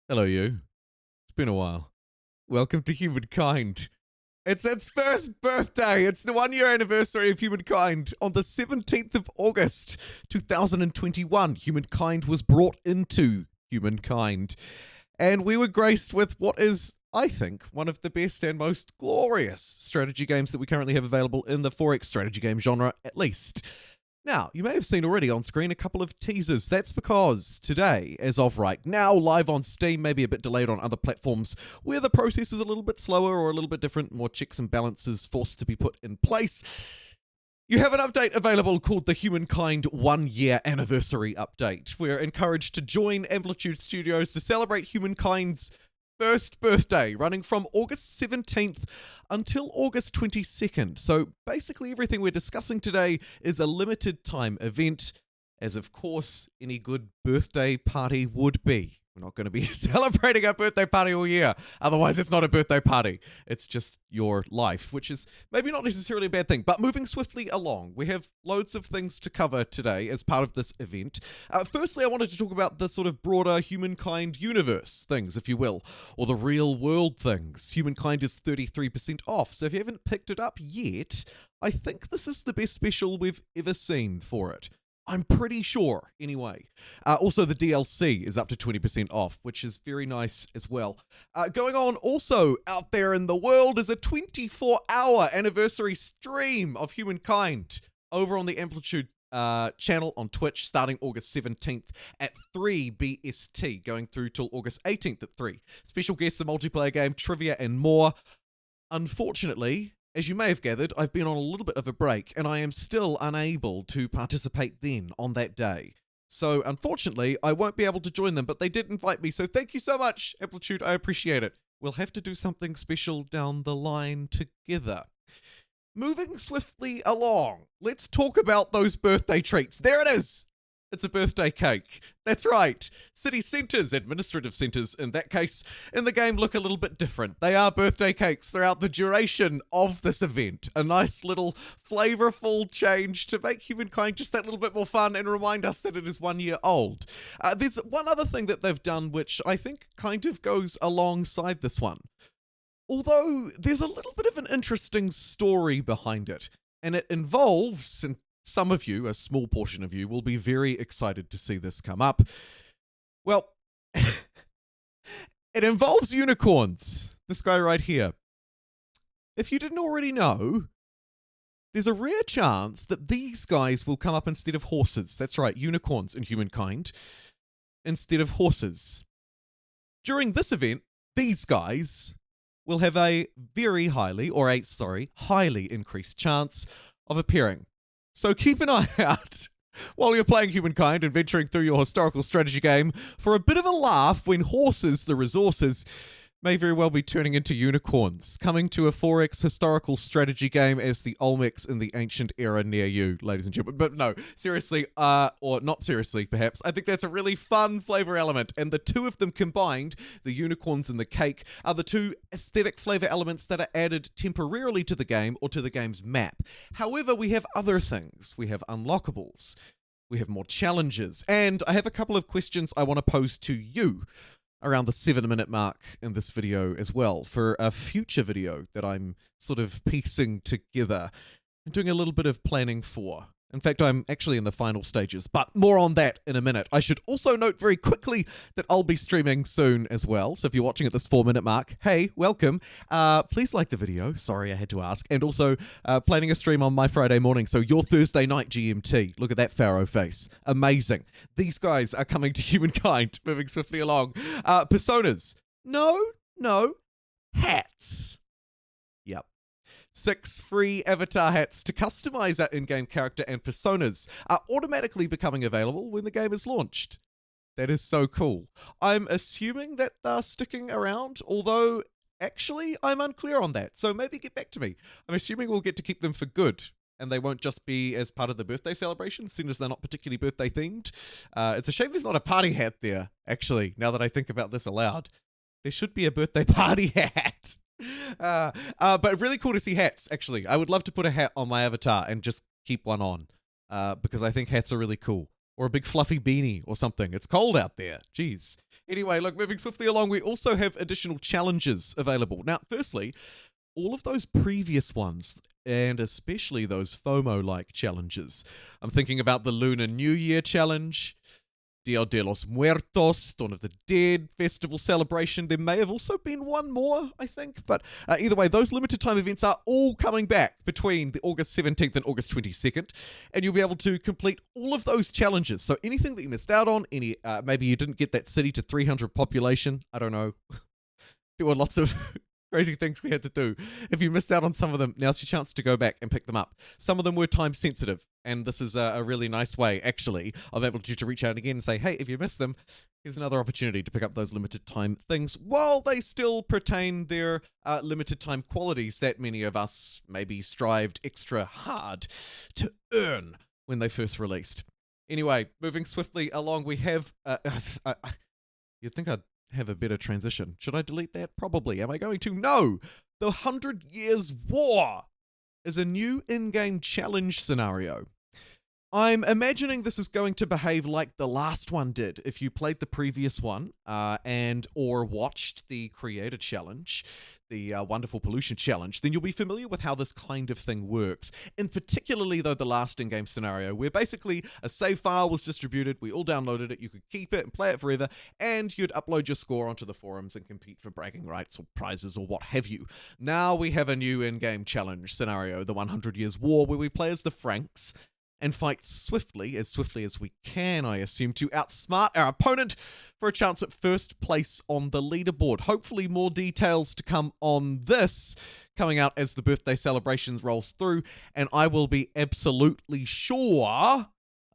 Hello, you. It's been a while. Welcome to Humankind. It's its first birthday. It's the 1 year anniversary of Humankind. On the 17th of August, 2021, Humankind was brought into Humankind. And we were graced with what is, I think, one of the best and most glorious strategy games that we currently have available in the 4X strategy game genre, at least. Now, you may have seen already on screen a couple of teasers. That's because today, as of right now, live on Steam, maybe a bit delayed on other platforms where the process is a little bit slower or a little bit different, more checks and balances forced to be put in place. You have an update available called the Humankind 1-Year Anniversary Update. We're encouraged to join Amplitude Studios to celebrate Humankind's first birthday, running from August 17th until August 22nd. So basically everything we're discussing today is a limited time event, as of course any good birthday party would be. We're not going to be celebrating our birthday party all year. Otherwise, it's not a birthday party. It's just your life, which is maybe not necessarily a bad thing. But moving swiftly along, we have loads of things to cover today as part of this event. Firstly, I wanted to talk about the sort of broader Humankind universe things, if you will, or the real world things. Humankind is 33% off, so if you haven't picked it up yet, I think this is the best special we've ever seen for it. I'm pretty sure, anyway. Also, the DLC is up to 20% off, which is very nice as well. Going on also out there in the world is a 24-hour anniversary stream of Humankind over on the Amplitude channel on Twitch starting August 17th at 3 BST, going through till August 18th at 3. Special guests, a multiplayer game, trivia, and more. Unfortunately, as you may have gathered, I've been on a little bit of a break, and I am still unable to participate then on that day. So, unfortunately, I won't be able to join them, but they did invite me, so thank you so much, Amplitude, I appreciate it. We'll have to do something special down the line together. Moving swiftly along, let's talk about those birthday treats. There it is! It's a birthday cake. That's right. City centres, administrative centres in that case, in the game look a little bit different. They are birthday cakes throughout the duration of this event. A nice little flavourful change to make Humankind just that little bit more fun and remind us that it is 1 year old. There's one other thing that they've done which I think kind of goes alongside this one. Although there's a little bit of an interesting story behind it, and it involves, and some of you, a small portion of you, will be very excited to see this come up. Well, it involves unicorns. This guy right here. If you didn't already know, there's a rare chance that these guys will come up instead of horses. That's right, unicorns in Humankind instead of horses. During this event, these guys will have a highly increased chance of appearing. So keep an eye out while you're playing Humankind and venturing through your historical strategy game for a bit of a laugh when horses, the resources, may very well be turning into unicorns, coming to a 4X historical strategy game as the Olmecs in the ancient era near you, ladies and gentlemen. But no, seriously, or not seriously, perhaps, I think that's a really fun flavor element, and the two of them combined, the unicorns and the cake, are the two aesthetic flavor elements that are added temporarily to the game or to the game's map. However, we have other things. We have unlockables. We have more challenges, and I have a couple of questions I want to pose to you around the 7-minute mark in this video as well for a future video that I'm sort of piecing together and doing a little bit of planning for. In fact, I'm actually in the final stages, but more on that in a minute. I should also note very quickly that I'll be streaming soon as well. So if you're watching at this 4-minute mark, hey, welcome. Please like the video. Sorry, I had to ask. And also planning a stream on my Friday morning. So your Thursday night GMT. Look at that Pharaoh face. Amazing. These guys are coming to Humankind, moving swiftly along. Personas. No. Hats. Yep. 6 free avatar hats to customize our in-game character and personas are automatically becoming available when the game is launched. That is so cool. I'm assuming that they're sticking around, although actually I'm unclear on that, so maybe get back to me. I'm assuming we'll get to keep them for good, and they won't just be as part of the birthday celebration, seeing as they're not particularly birthday themed. It's a shame there's not a party hat there, actually, now that I think about this aloud. There should be a birthday party hat. But really cool to see hats, actually. I would love to put a hat on my avatar and just keep one on, because I think hats are really cool. or a big fluffy beanie or something. It's cold out there. Jeez. Anyway, look, moving swiftly along, we also have additional challenges available. Now, firstly, all of those previous ones, and especially those FOMO-like challenges. I'm thinking about the Lunar New Year challenge, Dia de los Muertos, Dawn of the Dead festival celebration. There may have also been one more, I think. But either way, those limited time events are all coming back between the August 17th and August 22nd. And you'll be able to complete all of those challenges. So anything that you missed out on, maybe you didn't get that city to 300 population. I don't know. There were lots of crazy things we had to do. If you missed out on some of them, now's your chance to go back and pick them up. Some of them were time sensitive, and this is a really nice way, actually, of able to reach out again and say, hey, if you missed them, here's another opportunity to pick up those limited time things while they still pertain their limited time qualities that many of us maybe strived extra hard to earn when they first released. Anyway, moving swiftly along, we have... you'd think I'd have a better transition. Should I delete that? Probably. Am I going to? No! The 100 Years War is a new in-game challenge scenario. I'm imagining this is going to behave like the last one did. If you played the previous one or watched the Creator Challenge, the Wonderful Pollution Challenge, then you'll be familiar with how this kind of thing works. And particularly, though, the last in-game scenario, where basically a save file was distributed, we all downloaded it, you could keep it and play it forever, and you'd upload your score onto the forums and compete for bragging rights or prizes or what have you. Now we have a new in-game challenge scenario, the 100 Years War, where we play as the Franks, and fight swiftly as we can, I assume, to outsmart our opponent for a chance at first place on the leaderboard. Hopefully more details to come on this coming out as the birthday celebrations rolls through, and I will be absolutely sure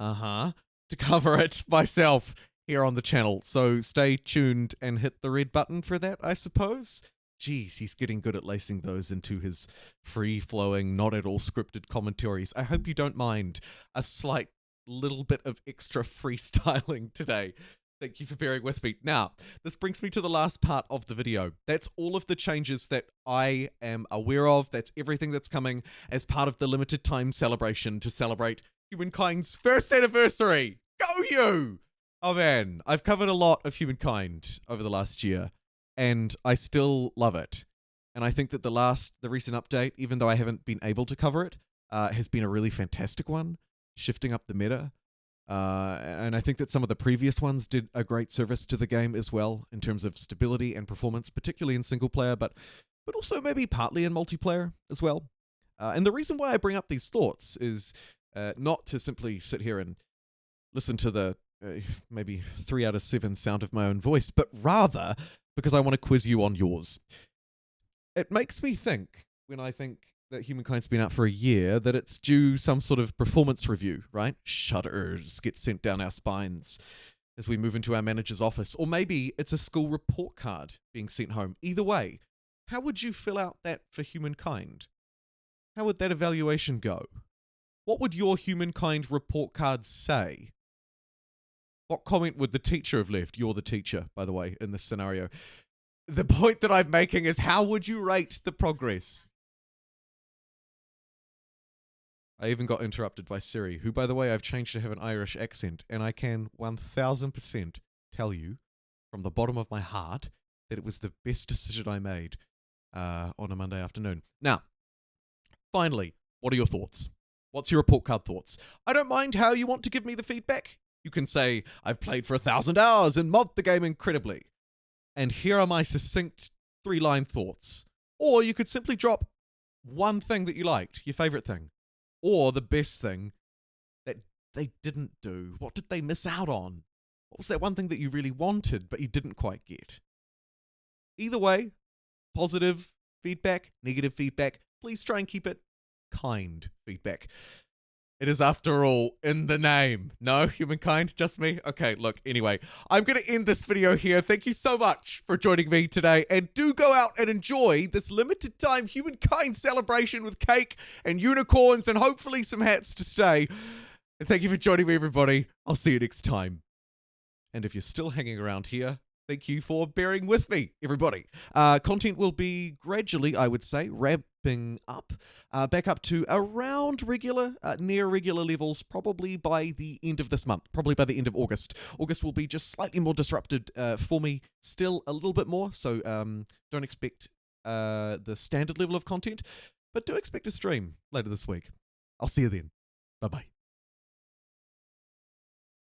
to cover it myself here on the channel. So stay tuned and hit the red button for that, I suppose. Geez, he's getting good at lacing those into his free-flowing, not at all scripted commentaries. I hope you don't mind a slight little bit of extra freestyling today. Thank you for bearing with me. Now, this brings me to the last part of the video. That's all of the changes that I am aware of. That's everything that's coming as part of the limited time celebration to celebrate Humankind's first anniversary. Go you! Oh man, I've covered a lot of Humankind over the last year, and I still love it. And I think that the recent update, even though I haven't been able to cover it, has been a really fantastic one, shifting up the meta. And I think that some of the previous ones did a great service to the game as well, in terms of stability and performance, particularly in single player, but also maybe partly in multiplayer as well. And the reason why I bring up these thoughts is not to simply sit here and listen to the maybe 3 out of 7 sound of my own voice, but rather because I want to quiz you on yours. It makes me think, when I think that Humankind's been out for a year, that it's due some sort of performance review, right? Shudders get sent down our spines as we move into our manager's office. Or maybe it's a school report card being sent home. Either way, how would you fill out that for Humankind? How would that evaluation go? What would your Humankind report card say? What comment would the teacher have left? You're the teacher, by the way, in this scenario. The point that I'm making is, how would you rate the progress? I even got interrupted by Siri, who, by the way, I've changed to have an Irish accent, and I can 1000% tell you from the bottom of my heart that it was the best decision I made on a Monday afternoon. Now, finally, what are your thoughts? What's your report card thoughts? I don't mind how you want to give me the feedback. You can say, I've played for 1,000 hours and modded the game incredibly. And here are my succinct 3-line thoughts. Or you could simply drop one thing that you liked, your favorite thing. Or the best thing that they didn't do. What did they miss out on? What was that one thing that you really wanted but you didn't quite get? Either way, positive feedback, negative feedback, please try and keep it kind feedback. It is, after all, in the name. No, Humankind? Just me? Okay, look, anyway, I'm going to end this video here. Thank you so much for joining me today. And do go out and enjoy this limited time Humankind celebration with cake and unicorns and hopefully some hats to stay. And thank you for joining me, everybody. I'll see you next time. And if you're still hanging around here, thank you for bearing with me, everybody. Content will be gradually, I would say, ramping up, back up to around regular, near regular levels, probably by the end of this month, probably by the end of August. August will be just slightly more disrupted for me, still a little bit more, so don't expect the standard level of content, but do expect a stream later this week. I'll see you then. Bye-bye.